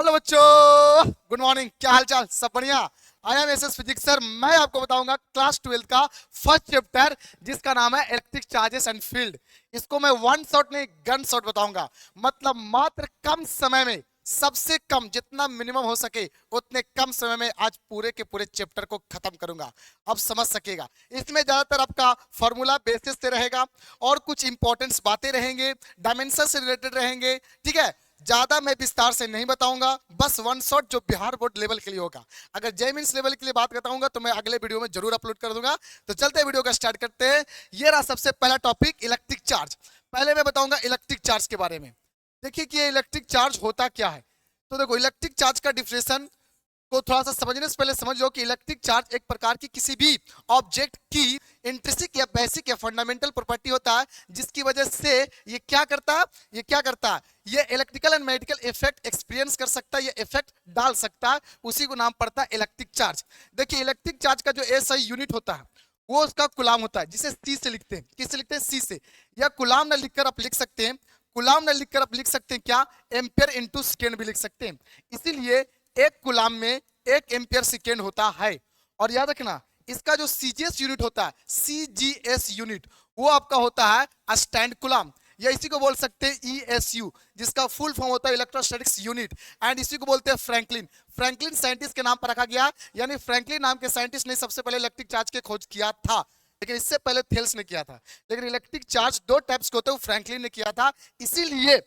Hello बच्चों, good morning. क्या हाल चाल? सब बढ़िया। I am SS physics sir. मैं आपको बताऊंगा क्लास 12 का फर्स्ट चैप्टर, जिसका नाम है इलेक्ट्रिक चार्जेस एंड फील्ड। इसको मैं वन शॉट नहीं गन शॉट बताऊंगा। मतलब मात्र कम समय में, सबसे कम जितना मिनिमम हो सके उतने कम समय में आज पूरे के पूरे चैप्टर को खत्म करूंगा। अब समझ सकेगा। इसमें ज्यादातर आपका फॉर्मूला बेसिस से रहेगा और कुछ इंपॉर्टेंट बातें रहेंगे, डायमेंशन से रिलेटेड रहेंगे। ठीक है, ज्यादा मैं विस्तार से नहीं बताऊंगा, बस वन शॉट जो बिहार बोर्ड लेवल के लिए होगा। अगर जय मीन्स लेवल के लिए बात बताऊंगा तो मैं अगले वीडियो में जरूर अपलोड कर दूंगा। तो चलते हैं, वीडियो का स्टार्ट करते हैं। ये रहा सबसे पहला टॉपिक, इलेक्ट्रिक चार्ज। पहले मैं बताऊंगा इलेक्ट्रिक चार्ज के बारे में। देखिए कि ये इलेक्ट्रिक चार्ज होता क्या है। तो देखो, इलेक्ट्रिक चार्ज का डिफिनेशन को थोड़ा सा समझने से पहले समझ लो कि इलेक्ट्रिक चार्ज एक प्रकार की किसी भी ऑब्जेक्ट की इंट्रिंसिक या बेसिक या फंडामेंटल प्रॉपर्टी होता है, जिसकी वजह से ये क्या करता है, ये electrical and magnetical effect experience कर सकता है, ये इफेक्ट डाल सकता है। उसी को नाम पड़ता है इलेक्ट्रिक चार्ज। देखिए, इलेक्ट्रिक चार्ज का जो एसआई यूनिट होता है वो उसका कुलाम होता है, जिसे सी से लिखते हैं। किससे लिखते हैं? सी से। या कुलाम ना लिखकर आप लिख सकते हैं, कुलाम ना लिखकर आप लिख सकते हैं क्या, एम्पियर इंटू सेकेंड भी लिख सकते हैं। इसीलिए एक कुलाम में एक एम्पियर सेकेंड होता है। और याद रखना, इसका जो सीजीएस यूनिट होता है, सीजीएस यूनिट, वो आपका होता है स्टैंड कुलाम, या इसी को बोल सकते हैं ईएसयू, जिसका फुल फॉर्म होता है इलेक्ट्रोस्टैटिक्स यूनिट। एंड इसी को बोलते हैं फ्रैंकलिन। फ्रैंकलिन साइंटिस्ट के नाम पर रखा गया, यानी फ्रैंकलिन नाम के साइंटिस्ट ने सबसे पहले इलेक्ट्रिक चार्ज की खोज किया था, लेकिन इससे पहले थेल्स ने किया था। लेकिन इलेक्ट्रिक चार्ज दो टाइप्स के होते हैं, फ्रैंकलिन ने किया था। इसीलिए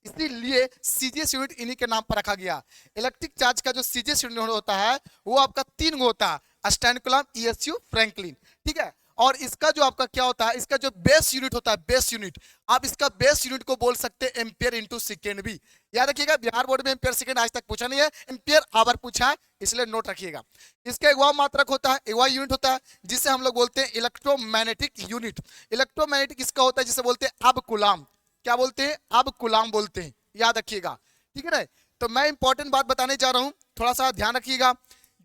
इसीलिए सीजीएस यूनिट इन्हीं के नाम पर रखा गया। इलेक्ट्रिक चार्ज का जो सीजीएस यूनिट होता है वो आपका तीन गो होता है, स्टैंड कुलाम, ईएसयू, फ्रैंकलिन। ठीक है, और इसका जो आपका क्या होता है, इसका जो बेस यूनिट होता है, बेस यूनिट, आप इसका बेस यूनिट को बोल सकते हैं एम्पियर इंटू सेकेंड भी। याद रखिएगा, बिहार बोर्ड में एम्पियर सेकेंड आज तक पूछा नहीं है, एम्पियर आवर पूछा है, इसलिए नोट रखिएगा। इसका एक वह मात्रक होता है, एक वह यूनिट होता है जिसे हम लोग बोलते हैं इलेक्ट्रोमैग्नेटिक यूनिट। इलेक्ट्रोमैग्नेटिक इसका होता है जिसे बोलते हैं अब कुलाम। क्या बोलते हैं? अब कुलाम बोलते हैं, याद रखिएगा। ठीक है ना? तो मैं इंपॉर्टेंट बात बताने जा रहा हूं, थोड़ा सा ध्यान रखिएगा।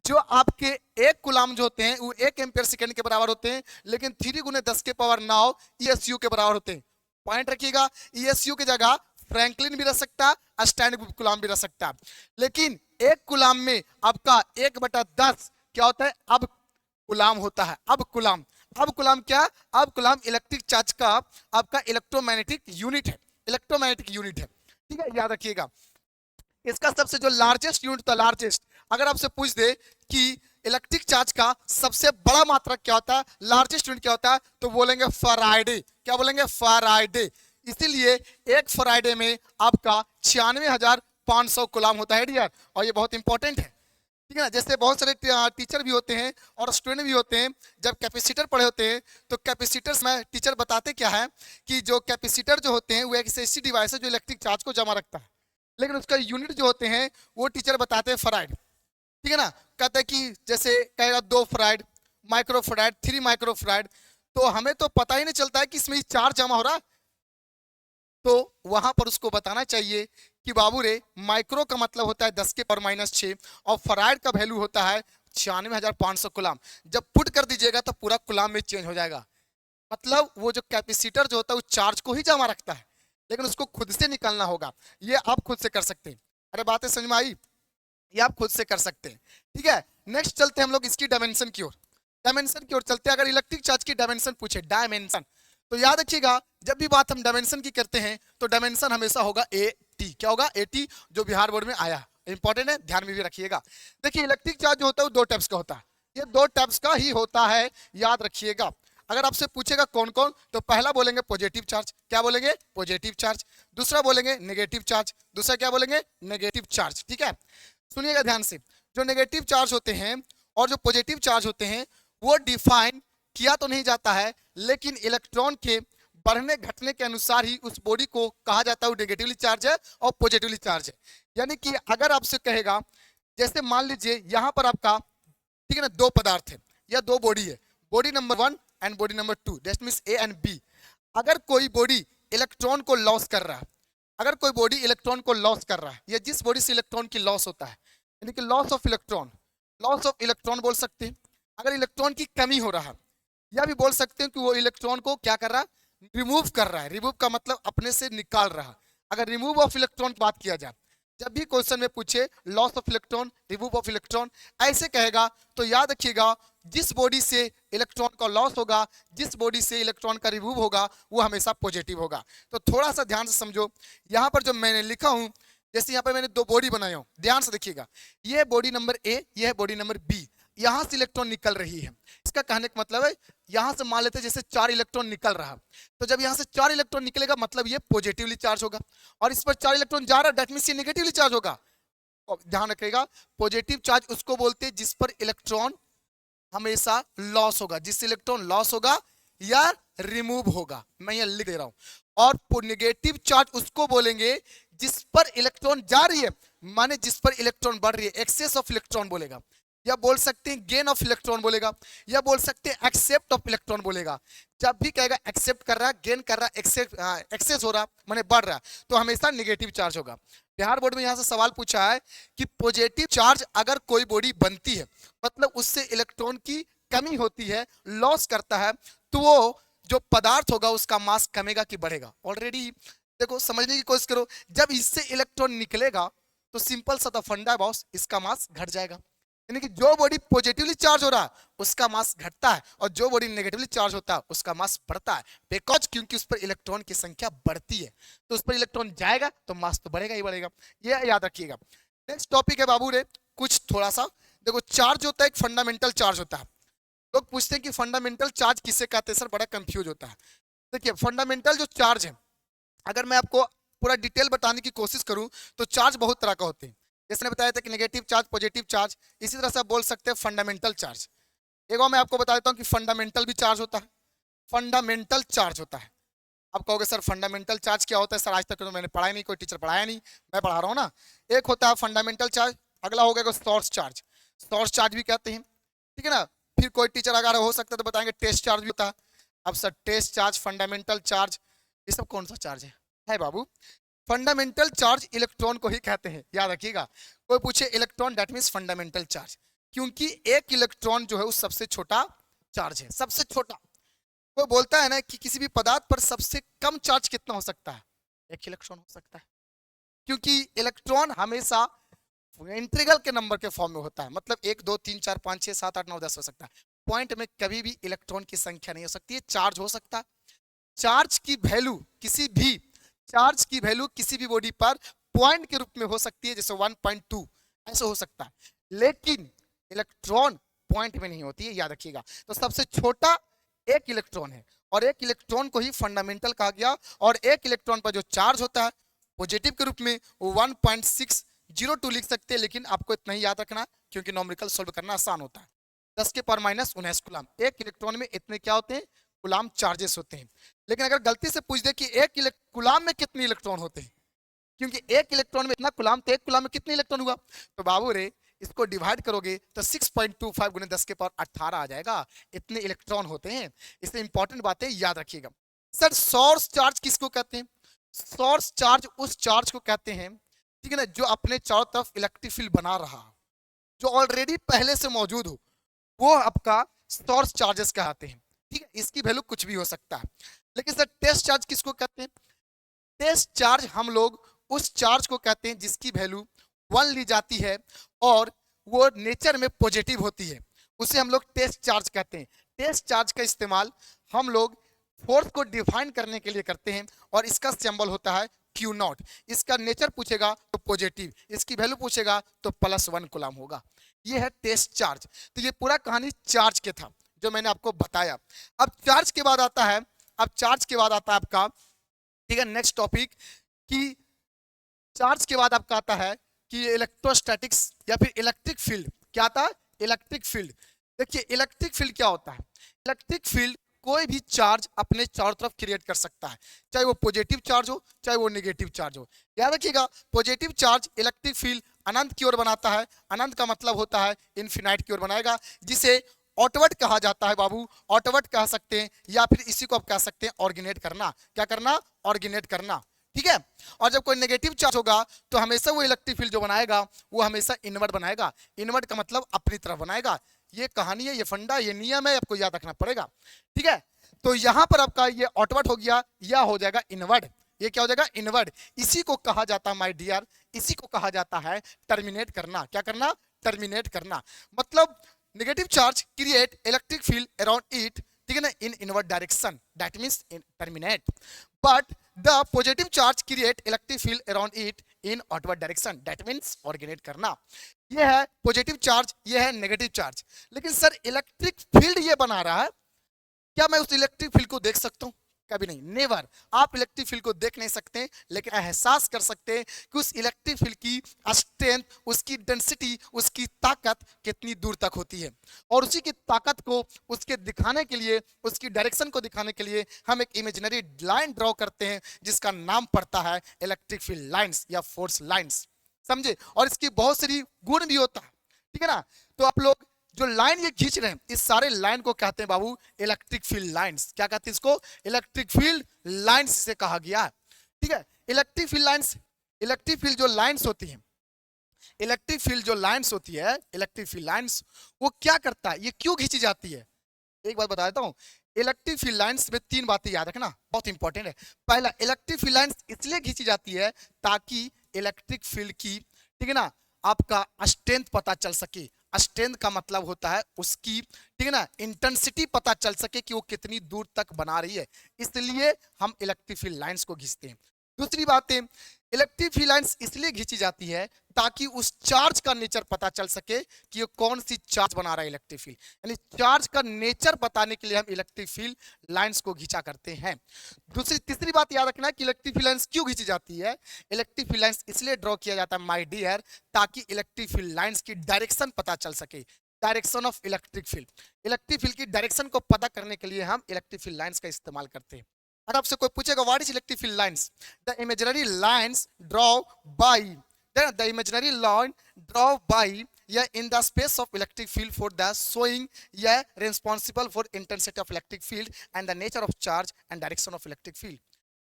जो आपके एक कुलाम जो होते हैं वो एक एम्पियर सेकेंड के बराबर होते हैं, लेकिन 3 गुने 10 के पावर 9 ईएसयू के बराबर होते हैं। पॉइंट रखिएगा, ईएसयू की जगह फ्रैंकलिन भी रह सकता है, स्टैंड कुलाम भी रह सकता है। लेकिन एक कुलाम में आपका 1/10 क्या होता है? अब कुलाम होता है। अब कुलाम, अब कुलाम क्या? अब कुलाम इलेक्ट्रिक चार्ज का आपका इलेक्ट्रोमैग्नेटिक यूनिट है, इलेक्ट्रोमैग्नेटिक यूनिट है। ठीक है, याद रखिएगा। इसका सबसे जो लार्जेस्ट यूनिट था, लार्जेस्ट, अगर आपसे पूछ दे कि इलेक्ट्रिक चार्ज का सबसे बड़ा मात्रक क्या होता है, लार्जेस्ट यूनिट क्या होता है, तो बोलेंगे फराइडे। क्या बोलेंगे? फराइडे। इसीलिए एक फराइडे में आपका 96,500 कुलाम होता है डियर, और ये बहुत इंपॉर्टेंट है। ठीक है ना? जैसे बहुत सारे टीचर भी होते हैं और स्टूडेंट भी होते हैं, जब कैपेसिटर पढ़े होते हैं तो कैपेसिटर्स में टीचर बताते क्या है कि जो कैपेसिटर जो होते हैं वो एक ऐसी डिवाइस है जो इलेक्ट्रिक चार्ज को जमा रखता है, लेकिन उसका यूनिट जो होते हैं वो टीचर बताते हैं फराइड। ठीक है ना? कहते हैं कि जैसे कहेगा 2 ferrite, micro ferrite, 3 micro ferrite, तो हमें तो पता ही नहीं चलता है कि इसमें चार्ज जमा हो रहा है। तो वहां पर उसको बताना चाहिए कि बाबू रे, माइक्रो का मतलब होता है 10 के पावर -6 और फराइड का वैल्यू होता है 96,500 कुलाम। जब पुट कर दीजिएगा तो पूरा कुलाम में चेंज हो जाएगा। मतलब वो जो कैपेसिटर जो होता है वो चार्ज को ही जमा रखता है, लेकिन उसको खुद से निकालना होगा। ये आप खुद से कर सकते हैं। अरे बातें समझ में आई? ये आप खुद से कर सकते हैं। ठीक है, नेक्स्ट चलते हैं हम लोग इसकी डायमेंशन की ओर। डायमेंशन की ओर चलते हैं। अगर इलेक्ट्रिक चार्ज की डायमेंशन पूछे, डायमेंशन, तो याद रखिएगा जब भी बात हम डायमेंशन की करते हैं तो डायमेंशन हमेशा होगा ए टी। क्या होगा? ए टी, जो बिहार बोर्ड में आया, इंपॉर्टेंट है, ध्यान में भी रखिएगा। देखिए, इलेक्ट्रिक चार्ज जो होता है वो 2 टाइप्स का होता है, ये 2 टाइप्स का ही होता है, याद रखिएगा। अगर आपसे पूछेगा कौन कौन, तो पहला बोलेंगे पॉजिटिव चार्ज। क्या बोलेंगे? Positive charge. दूसरा बोलेंगे नेगेटिव चार्ज। दूसरा क्या बोलेंगे? Negative charge. ठीक है, सुनिएगा ध्यान से। जो नेगेटिव चार्ज होते हैं और जो पॉजिटिव चार्ज होते हैं वो डिफाइन किया तो नहीं जाता है, लेकिन इलेक्ट्रॉन के बढ़ने घटने के अनुसार ही उस बॉडी को कहा जाता है वो नेगेटिवली चार्ज है और पॉजिटिवली चार्ज है। यानी कि अगर आपसे कहेगा, जैसे मान लीजिए यहां पर आपका, ठीक है ना, 2 पदार्थ है या 2 बॉडी है, body number 1 and body number 2, that means A and B. अगर कोई बॉडी इलेक्ट्रॉन को लॉस कर रहा है, अगर कोई बॉडी इलेक्ट्रॉन को लॉस कर रहा है, या जिस बॉडी से इलेक्ट्रॉन की लॉस होता है, यानी कि loss of electron, loss of electron बोल सकते हैं। अगर इलेक्ट्रॉन की कमी हो रहा है, या भी बोल सकते हैं कि वो इलेक्ट्रॉन को क्या कर रहा है, रिमूव कर रहा है। रिमूव का मतलब अपने से निकाल रहा है। अगर रिमूव ऑफ इलेक्ट्रॉन की बात किया जाए, जब भी क्वेश्चन में पूछे loss of electron, remove of electron ऐसे कहेगा तो याद रखिएगा जिस बॉडी से इलेक्ट्रॉन का लॉस होगा, जिस बॉडी से इलेक्ट्रॉन का रिमूव होगा वो हमेशा पॉजिटिव होगा। तो थोड़ा सा ध्यान से समझो, यहाँ पर जो मैंने लिखा हूं, जैसे यहाँ पर मैंने दो बॉडी बनाए हो, ध्यान से देखिएगा, ये बॉडी नंबर ए, यह बॉडी नंबर बी, यहां से इलेक्ट्रॉन निकल रही है। इसका कहने का मतलब है यहां से मान लेते हैं जैसे 4 इलेक्ट्रॉन निकल रहा, तो जब यहां से 4 इलेक्ट्रॉन निकलेगा मतलब ये पॉजिटिवली चार्ज होगा, और इस पर 4 इलेक्ट्रॉन जा रहा है, दैट मींस ये नेगेटिवली चार्ज होगा। और ध्यान रखिएगा पॉजिटिव चार्ज उसको बोलते हैं जिस पर इलेक्ट्रॉन हमेशा लॉस होगा, जिससे इलेक्ट्रॉन लॉस होगा या रिमूव होगा, मैं ये लिख दे रहा हूं। और नेगेटिव चार्ज उसको बोलेंगे जिस पर इलेक्ट्रॉन जा रही है, माने जिस पर इलेक्ट्रॉन बढ़ रही है, एक्सेस ऑफ इलेक्ट्रॉन बोलेगा, या बोल सकते हैं गेन ऑफ इलेक्ट्रॉन बोलेगा, या बोल सकते हैं एक्सेप्ट ऑफ इलेक्ट्रॉन बोलेगा। जब भी कहेगा एक्सेप्ट कर रहा है, गेन कर रहा है, एक्सेस हो रहा माने बढ़ रहा, तो हमेशा नेगेटिव चार्ज होगा। बिहार बोर्ड में यहां से सवाल पूछा है कि पॉजिटिव चार्ज अगर कोई बॉडी बनती है मतलब उससे इलेक्ट्रॉन की कमी होती है, लॉस करता है, तो वो जो पदार्थ होगा उसका मास कमेगा कि बढ़ेगा। ऑलरेडी देखो समझने की कोशिश करो, जब इससे इलेक्ट्रॉन निकलेगा तो सिंपल सा फंडा है बॉस, इसका मास घट जाएगा। यानी कि जो बॉडी पॉजिटिवली चार्ज हो रहा है उसका मास घटता है, और जो बॉडी नेगेटिवली चार्ज होता है उसका मास बढ़ता है, बिकॉज क्योंकि उस पर इलेक्ट्रॉन की संख्या बढ़ती है, तो उस पर इलेक्ट्रॉन जाएगा तो मास तो बढ़ेगा ही बढ़ेगा, ये याद रखिएगा। नेक्स्ट टॉपिक है बाबू रे कुछ थोड़ा सा, देखो चार्ज होता है एक फंडामेंटल चार्ज होता है। लोग पूछते हैं कि फंडामेंटल चार्ज किसे कहते हैं सर, बड़ा कंफ्यूज होता है। देखिए फंडामेंटल जो चार्ज है, अगर मैं आपको पूरा डिटेल बताने की कोशिश करूं तो चार्ज बहुत तरह का होते हैं। जैसे बताया था कि नेगेटिव चार्ज, पॉजिटिव चार्ज, इसी तरह से आप बोल सकते हैं फंडामेंटल चार्ज। एक और मैं आपको बता देता हूं कि फंडामेंटल भी चार्ज होता है, फंडामेंटल चार्ज होता है। आप कहोगे सर फंडामेंटल चार्ज क्या होता है, सर आज तक तो मैंने पढ़ाया नहीं, कोई टीचर पढ़ाया नहीं, मैं पढ़ा रहा हूँ ना। एक होता है फंडामेंटल चार्ज, अगला हो गया सोर्स चार्ज, सोर्स चार्ज भी कहते हैं, ठीक है ना। फिर कोई टीचर अगर हो सकता है तो बताएंगे टेस्ट चार्ज भी होता है। अब sir test charge, fundamental charge, ये सब कौन सा चार्ज है बाबू? फंडामेंटल चार्ज इलेक्ट्रॉन को ही कहते हैं, याद रखिएगा। कोई पूछे electron, that means fundamental charge, क्योंकि एक इलेक्ट्रॉन जो है वो सबसे छोटा चार्ज है, सबसे छोटा। कोई बोलता है ना कि किसी भी पदार्थ पर सबसे कम चार्ज कितना हो सकता है, एक इलेक्ट्रॉन हो सकता है, क्योंकि इलेक्ट्रॉन हमेशा इंटीग्रल के नंबर के फॉर्म में होता है, मतलब 1 2 3 4 5 6 7 8 9 10 हो सकता है। पॉइंट में कभी भी इलेक्ट्रॉन की संख्या नहीं हो सकती है, चार्ज हो सकता है। चार्ज की वैल्यू किसी भी, चार्ज की वैल्यू किसी भी बॉडी पर पॉइंट के रूप में हो सकती है, जैसे 1.2 ऐसे हो सकता है, लेकिन इलेक्ट्रॉन पॉइंट में नहीं होती है, याद रखिएगा। तो सबसे छोटा एक इलेक्ट्रॉन है, और एक इलेक्ट्रॉन को ही फंडामेंटल कहा गया। और एक इलेक्ट्रॉन पर जो चार्ज होता है पॉजिटिव के रूप में वो 1.602 लिख सकते हैं, लेकिन आपको इतना ही याद रखना क्योंकि नॉमेरिकल सॉल्व करना आसान होता है। 10 के पावर -19 कूलाम, एक इलेक्ट्रॉन में इतने क्या होते हैं, कूलाम चार्जेस होते हैं। लेकिन अगर गलती से पूछ दे कि एक कूलाम में कितने इलेक्ट्रॉन होते हैं, क्योंकि एक इलेक्ट्रॉन में इतना कूलाम, तो एक कूलाम में कितने इलेक्ट्रॉन हुआ, तो बाबू रे इसको डिवाइड करोगे तो 6.25 गुने 10 के पावर 18 आ जाएगा, इतने इलेक्ट्रॉन होते हैं। इसलिए इंपॉर्टेंट बातें याद रखिएगा। सर सोर्स चार्ज किसको कहते हैं? सोर्स चार्ज उस चार्ज को कहते हैं, ठीक है ना, जो अपने चारों तरफ इलेक्ट्रिक फील्ड बना रहा, जो ऑलरेडी पहले से मौजूद हो, वो आपका सोर्स चार्जेस कहते हैं, ठीक है। इसकी वैल्यू कुछ भी हो सकता है। लेकिन सर टेस्ट चार्ज किसको कहते हैं? टेस्ट चार्ज हम लोग उस चार्ज को कहते हैं जिसकी वैल्यू 1 ली जाती है और वो नेचर में पॉजिटिव होती है, उसे हम लोग टेस्ट चार्ज कहते हैं। टेस्ट चार्ज का इस्तेमाल हम लोग फोर्स को डिफाइन करने के लिए करते हैं, और इसका सिंबल होता है Q0। इसका नेचर पूछेगा तो पॉजिटिव, इसकी वैल्यू पूछेगा तो +1 कूलाम होगा। ये है टेस्ट चार्ज। तो ये पूरा कहानी चार्ज के था जो मैंने आपको बताया। अब चार्ज के बाद आता है, अब चार्ज के बाद आता है आपका, ठीक है, नेक्स्ट टॉपिक, कि चार्ज के बाद आपका आता है कि इलेक्ट्रोस्टैटिक्स या फिर इलेक्ट्रिक फील्ड। क्या आता है? Electric field. देखिए इलेक्ट्रिक फील्ड क्या होता है? इलेक्ट्रिक फील्ड कोई भी चार्ज अपने चारों तरफ क्रिएट कर सकता है, चाहे वो पॉजिटिव चार्ज हो चाहे वो नेगेटिव चार्ज हो। याद रखिएगा पॉजिटिव चार्ज इलेक्ट्रिक फील्ड अनंत की ओर बनाता है, अनंत का मतलब होता है इन्फिनाइट की ओर बनाएगा, जिसे ऑटवर्ड कहा जाता है बाबू, ऑटवर्ड कह सकते हैं, या फिर इसी को आप कह सकते हैं ऑर्गेनेट करना। क्या करना? ऑर्गेनेट करना, ठीक है। और जब कोई नेगेटिव चार्ज होगा तो हमेशा वो इलेक्ट्रिक फील्ड जो बनाएगा वो हमेशा इनवर्ट बनाएगा। इनवर्ट का मतलब अपनी तरफ बनाएगा। ये कहानी है, ये फंडा, ये नियम है, आपको याद रखना पड़ेगा, ठीक है। तो यहां पर आपका ये आउटवर्ट हो गया, या हो जाएगा इनवर्ट। ये क्या हो जाएगा, इनवर्ड। इसी को कहा जाता है माय डियर, इसी को कहा जाता है टर्मिनेट करना। क्या करना, टर्मिनेट करना। मतलब negative charge create electric field around it, ठीक है ना, in inward direction, that means in terminate. But the positive charge create electric field around it in outward direction, that means originate करना। ये है पॉजिटिव चार्ज, ये है negative charge. लेकिन sir electric field ये बना रहा है, क्या मैं उस इलेक्ट्रिक फील्ड को देख सकता हूं? कभी नहीं, नेवर। आप इलेक्ट्रिक फील्ड को देख नहीं सकते, लेकिन एहसास कर सकते हैं कि उस इलेक्ट्रिक फील्ड की स्ट्रेंथ, उसकी डेंसिटी, उसकी ताकत कितनी दूर तक होती है। और उसी की ताकत को उसके दिखाने के लिए, उसकी डायरेक्शन को दिखाने के लिए हम एक इमेजिनरी लाइन ड्रॉ करते हैं जिसका नाम पड़ता है इलेक्ट्रिक फील्ड लाइन्स या फोर्स लाइन्स, समझे। और इसकी बहुत सारी गुण भी होता है, ठीक है ना। तो आप लोग जो लाइन ये खींच रहे हैं, इस सारे लाइन को कहते हैं बाबू इलेक्ट्रिक फील्ड लाइंस। क्या कहते हैं इसको, इलेक्ट्रिक फील्ड लाइंस से कहा गया है, ठीक है। Electric field lines, electric field जो लाइंस होती है, इलेक्ट्रिक फील्ड जो लाइंस होती है, इलेक्ट्रिक फील्ड लाइंस, वो क्या करता है, ये क्यों खींची जाती है, एक बात बता देता हूं। इलेक्ट्रिक फील्ड लाइंस में 3 बातें याद रखना, बहुत इंपॉर्टेंट है। पहला, इलेक्ट्रिक फील्ड लाइंस इसलिए खींची जाती है ताकि इलेक्ट्रिक फील्ड की, ठीक है ना, आपका स्ट्रेंथ पता चल सके। स्ट्रेंथ का मतलब होता है उसकी, ठीक है ना, इंटेंसिटी पता चल सके कि वो कितनी दूर तक बना रही है, इसलिए हम इलेक्ट्रिक फील्ड लाइंस को खींचते हैं। दूसरी बात है, इलेक्ट्रिक फील्ड लाइंस इसलिए खींची जाती है ताकि उस चार्ज का नेचर पता चल सके कि ये कौन सी चार्ज बना रहा है इलेक्ट्रिक फील्ड, यानी चार्ज का नेचर बताने के लिए हम इलेक्ट्रिक फील्ड लाइंस को खींचा करते हैं। तीसरी बात याद रखना है कि इलेक्ट्रिक फील्ड लाइंस क्यों खींची जाती है। इलेक्ट्रिक फील्ड लाइंस इसलिए ड्रॉ किया जाता है माय डियर, ताकि इलेक्ट्रिक फील्ड लाइंस की डायरेक्शन पता चल सके, direction of electric field. Electric field की डायरेक्शन को पता करने के लिए हम इलेक्ट्रिक फील्ड लाइंस का इस्तेमाल करते हैं। अगर आपसे कोई पूछेगा what is electric field lines, the imaginary lines draw bye, the imaginary line draw by in the space of electric field for the showing responsible for intensity of electric field and the nature of charge and direction of electric field।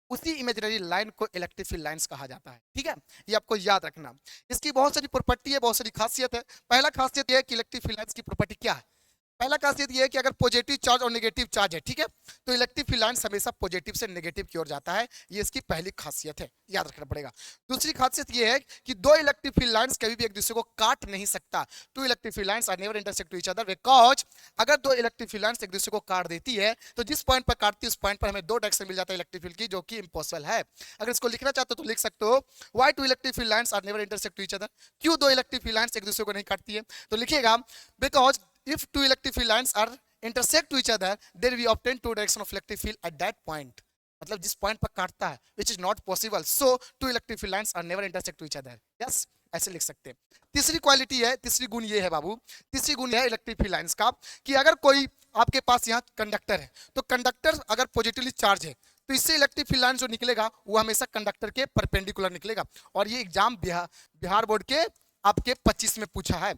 उसी imaginary line को electric field lines कहा जाता है, ठीक है। ये आपको याद रखना। इसकी बहुत सारी प्रॉपर्टी है, बहुत सारी खासियत है। पहला खासियत यह है कि इलेक्ट्रिक फील्ड लाइंस की प्रॉपर्टी क्या है। पहला खासियत यह है कि अगर पॉजिटिव चार्ज और नेगेटिव चार्ज है, ठीक है, तो इलेक्ट्रिक फील्ड लाइंस हमेशा पॉजिटिव से नेगेटिव की ओर जाता है। ये इसकी पहली खासियत है, याद रखना पड़ेगा। दूसरी खासियत यह है कि दो इलेक्ट्रिक फील्ड लाइंस कभी भी एक दूसरे को काट नहीं सकता। Two electric field lines are never intersect to each other because अगर दो इलेक्ट्रिक फील्ड लाइंस एक दूसरे को काट देती है तो जिस पॉइंट पर काटती है उस पॉइंट पर हमें दो डायरेक्शन मिल जाता है इलेक्ट्रिक फील्ड की, जो कि इम्पॉसिबल है। अगर इसको लिखना चाहते हो तो लिख सकते हो why two electric field lines are never intersect to each other, क्यों दो इलेक्ट्रिक फील्ड लाइंस एक दूसरे को नहीं काटती है। तो लिखिएगा because if two electric field lines are intersect to each other then we obtain two direction of electric field at that point, मतलब जिस पॉइंट पर काटता है which is not possible, so two electric field lines are never intersect to each other, yes, ऐसे लिख सकते हैं। तीसरी क्वालिटी है, तीसरी गुण ये है बाबू, तीसरी गुण है इलेक्ट्रिक फील्ड लाइंस का कि अगर कोई आपके पास यहाँ कंडक्टर है तो कंडक्टर अगर पॉजिटिवली चार्ज है तो इससे इलेक्ट्रिक फील्ड लाइन जो निकलेगा वो हमेशा कंडक्टर के परपेंडिकुलर निकलेगा। और ये एग्जाम बिहार बोर्ड के आपके 25 में पूछा है,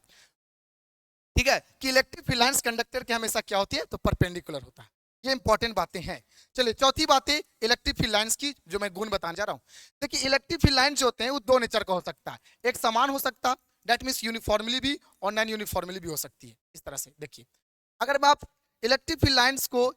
ठीक है, कि इलेक्ट्रिक फील्ड लाइंस कंडक्टर के हमेशा क्या होती है, तो परपेंडिकुलर होता है। ये इंपॉर्टेंट बातें हैं। चलिए चौथी बातें इलेक्ट्रिक फील्ड लाइंस की जो मैं गुण बताने जा रहा हूं। देखिए इलेक्ट्रिक फील्ड लाइन जो होते हैं वो दो नेचर का हो सकता है, एक समान हो सकता है दैट मींस यूनिफॉर्मली भी, और नॉन यूनिफॉर्मली भी हो सकती है। इस तरह से देखिए अगर मैं आप इलेक्ट्रिक फील्ड लाइंस को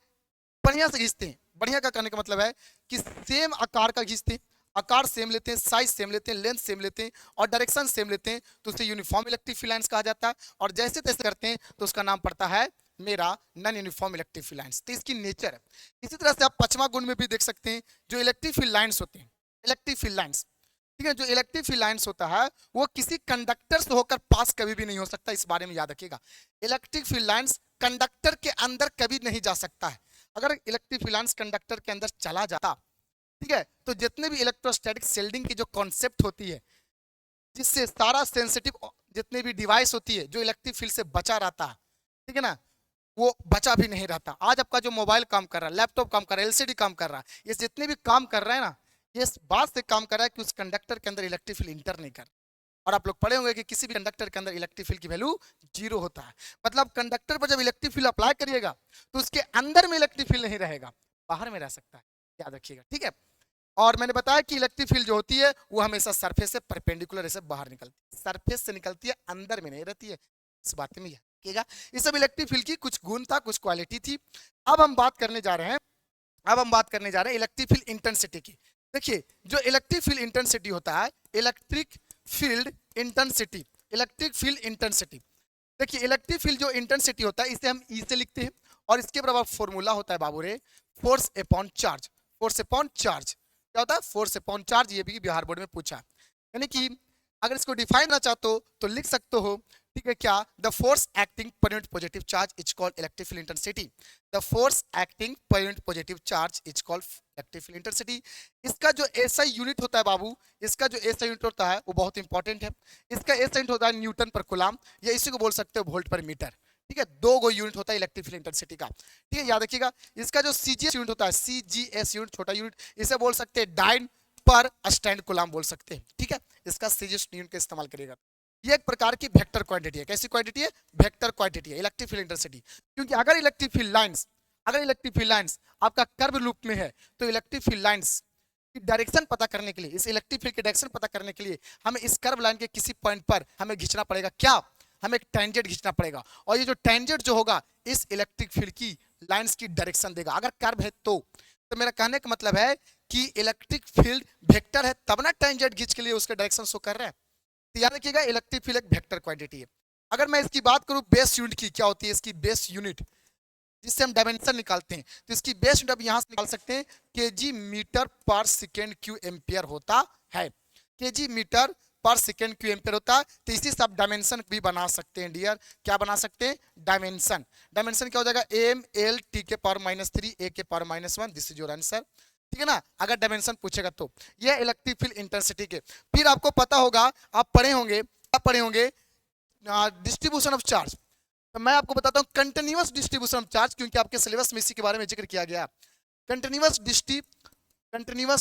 बढ़िया से खींचते हैं, बढ़िया का करने का मतलब है कि सेम आकार का खींचते हैं, आकार सेम लेते हैं, साइज सेम लेते हैं, लेंथ सेम लेते हैं और डायरेक्शन सेम लेते हैं तो उसे यूनिफॉर्म इलेक्ट्रिक फील्ड लाइंस कहा जाता है। और जैसे तैसे करते हैं तो उसका नाम पड़ता है मेरा non uniform electric field lines. तो इसकी नेचर है। इसी तरह से आप पांचवा गुण में भी देख सकते हैं जो इलेक्ट्रिक फील्ड लाइंस होते हैं, इलेक्ट्रिक फील्ड लाइंस, ठीक है, जो इलेक्ट्रिक फील्ड लाइंस होता है वो किसी कंडक्टर से होकर पास कभी भी नहीं हो सकता। इस बारे में याद रखिएगा, इलेक्ट्रिक फील्ड लाइंस कंडक्टर के अंदर कभी नहीं जा सकता है। अगर इलेक्ट्रिक फील्ड लाइंस कंडक्टर के अंदर चला जाता, ठीक है, तो जितने भी इलेक्ट्रोस्टैटिक शील्डिंग की जो कॉन्सेप्ट होती है जिससे सारा सेंसिटिव जितने भी डिवाइस होती है जो इलेक्ट्रिक फील्ड से बचा रहता है, ठीक है ना, वो बचा भी नहीं रहता। आज आपका जो मोबाइल काम कर रहा है, लैपटॉप काम कर रहा है, एलसीडी काम कर रहा है, ये जितने भी काम कर रहे हैं ना, ये इस बात से काम कर रहा है कि उस कंडक्टर के अंदर इलेक्ट्रिक फील्ड इंटर नहीं कर। और आप लोग पढ़े होंगे कि किसी भी कंडक्टर के अंदर इलेक्ट्रिक फील्ड की वैल्यू 0 होता है। मतलब कंडक्टर पर जब इलेक्ट्रिक फील्ड अप्लाई करिएगा तो उसके अंदर में इलेक्ट्रिक फील्ड नहीं रहेगा, बाहर में रह सकता है, याद रखिएगा, ठीक है। और मैंने बताया कि इलेक्ट्रिक फील्ड जो होती है वो हमेशा सरफेस से परपेंडिकुलर ऐसे बाहर निकलती है, सरफेस से निकलती है, अंदर में नहीं रहती है। इस बात में याद रखिएगा। ये सब इलेक्ट्रिक फील्ड की कुछ गुण था, कुछ क्वालिटी थी। अब हम बात करने जा रहे हैं इलेक्ट्रिक फील्ड इंटेंसिटी की। देखिए जो इलेक्ट्रिक फील्ड इंटेंसिटी होता है, electric field intensity, electric field intensity, देखिए इलेक्ट्रिक फील्ड जो इंटेंसिटी होता है इसे हम ई से लिखते हैं, और इसके बराबर फॉर्मूला होता है बाबू रे force upon charge. Force upon charge क्या होता है? फोर्स अपॉन चार्ज, ये भी बिहार बोर्ड में पूछा है। यानी कि अगर इसको डिफाइन करना चाहते हो तो लिख सकते हो, ठीक है क्या? The force acting per unit positive charge is called electric field intensity. The force acting per unit positive charge is called electric field intensity. इसका जो एसआई यूनिट होता है बाबू, इसका जो एसआई यूनिट होता है वो बहुत इंपॉर्टेंट है। इसका एसआई यूनिट होता है न्यूटन पर कूलम, या इसी को बोल सकते हो वोल्ट पर मीटर। ठीक है, दो गो यूनिट होता है इलेक्ट्रिक फील्ड इंटेंसिटी का। ठीक है, याद रखिएगा। इसका जो सीजीएस यूनिट होता है, सीजीएस यूनिट छोटा यूनिट, इसे बोल सकते हैं डाइन पर स्टैंड कूलम बोल सकते हैं। ठीक है, इसका सीजीएस यूनिट का इस्तेमाल करिएगा। ये एक प्रकार की वेक्टर क्वांटिटी है। कैसी क्वांटिटी है? वेक्टर क्वांटिटी है इलेक्ट्रिक फील्ड इंटेंसिटी। क्योंकि अगर इलेक्ट्रिक फील्ड लाइंस, अगर इलेक्ट्रिक फील्ड लाइंस आपका कर्व लूप में है, तो इलेक्ट्रिक फील्ड लाइंस की डायरेक्शन पता करने के लिए, इस इलेक्ट्रिक फील्ड की डायरेक्शन पता करने के लिए हमें इस कर्व लाइन के किसी पॉइंट पर हमें खींचना पड़ेगा। क्या? हमें एक टेंजेंट खींचना पड़ेगा, और ये जो टेंजेंट जो होगा इस इलेक्ट्रिक फील्ड की लाइंस की डायरेक्शन देगा, अगर कर्व है तो मेरा कहने का मतलब है कि इलेक्ट्रिक फील्ड वेक्टर है, तब ना टेंजेंट खींच के लिए उसके डायरेक्शन शो कर रहा है। तो याद रखिएगा इलेक्ट्रिक फील्ड एक वेक्टर क्वांटिटी है। अगर मैं इसकी बात करूं बेस यूनिट की, क्या होती है इसकी बेस यूनिट, जिससे हम डायमेंशन निकालते हैं, तो इसकी बेस यूनिट अब यहां से निकाल सकते हैं, केजी मीटर पर सेकेंड क्यू एम्पियर होता है। केजी मीटर पर सेकेंड क्यू एम्पियर होता है। तो इसी से आप डायमेंशन भी बना सकते हैं डियर। क्या बना सकते हैं? डायमेंशन। डायमेंशन क्या हो जाएगा? एम एल टी के पावर -3 ए के power -1, this is your answer. ठीक है ना, अगर डायमेंशन पूछेगा तो। ये इलेक्ट्रिक फील्ड इंटेंसिटी के। फिर आपको पता होगा, आप पढ़े होंगे, आप पढ़े होंगे डिस्ट्रीब्यूशन ऑफ चार्ज। तो मैं आपको बताता हूं कंटिन्यूअस डिस्ट्रीब्यूशन ऑफ चार्ज, क्योंकि आपके सिलेबस में इसी के बारे में जिक्र किया गया। Continuous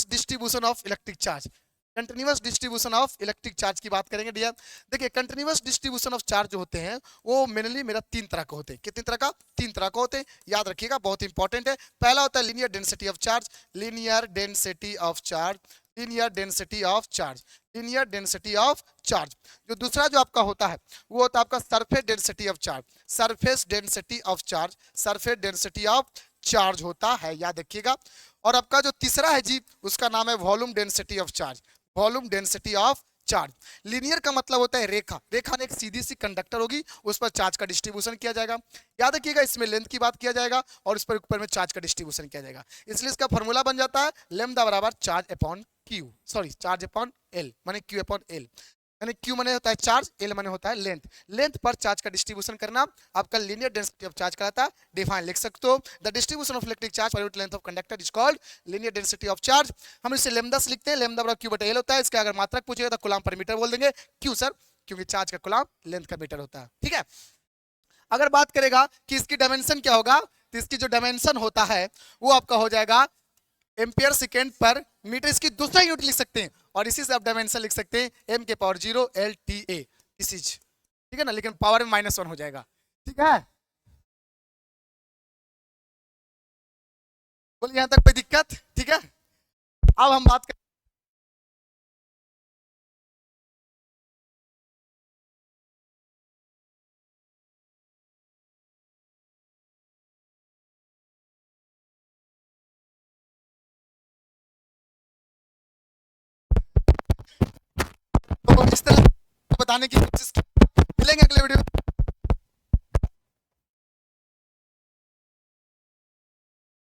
distribution of electric charge, continuous distribution of electric charge की बात करेंगे डियर। देखिए कंटिन्यूअस डिस्ट्रीब्यूशन ऑफ चार्ज जो होते हैं वो मेनली मेरा 3 तरह का होते हैं। कितने तरह का? 3 तरह का होते हैं, याद रखिएगा, बहुत इंपॉर्टेंट है। पहला होता है linear density of charge, linear density of charge, linear density of charge, linear density of charge. जो दूसरा जो आपका होता है वो होता है आपका surface density of charge, surface density of charge, surface density of charge होता है, याद रखिएगा। और आपका जो तीसरा है जी, उसका नाम है volume density of charge, volume density of charge. Linear का मतलब होता है रेखा, रेखा में एक सीधी सी कंडक्टर होगी, उस पर चार्ज का डिस्ट्रीब्यूशन किया जाएगा। याद रखिएगा इसमें लेंथ की बात किया जाएगा और उस पर ऊपर में चार्ज का डिस्ट्रीब्यूशन किया जाएगा। इसलिए इसका फॉर्मूला बन जाता है लैम्डा बराबर charge upon Q, sorry charge upon L, माने क्यू अपॉन एल। यानी क्यू माने होता है चार्ज, एल माने होता है लेंथ। लेंथ पर चार्ज का डिस्ट्रीब्यूशन करना आपका लीनियर डेंसिटी ऑफ चार्ज कहलाता है। डिफाइन लिख सकते हो, the distribution of electric charge per unit length of conductor is called linear density of charge. हम इसे लैम्डा से लिखते हैं, लैम्डा बराबर क्यू बटा एल होता है। इसका अगर मात्रक पूछेगा तो कूलम पर मीटर बोल देंगे। क्यों सर? क्योंकि चार्ज का कूलम लेंथ का मीटर होता है। ठीक है, अगर बात करेगा कि इसकी डायमेंशन क्या होगा, तो इसकी जो डायमेंशन होता है वो आपका हो जाएगा एम्पियर सेकेंड पर मीटर। इसकी दूसरा यूनिट लिख सकते हैं और इसी से आप डायमेंशन लिख सकते हैं एम के पावर 0 एल टी ए, ठीक है ना, लेकिन पावर में -1 हो जाएगा। ठीक है, बोलिए यहां तक कोई दिक्कत? ठीक है, अब हम बात करें। तो इस तरह बताने की कोशिश की। मिलेंगे अगले वीडियो।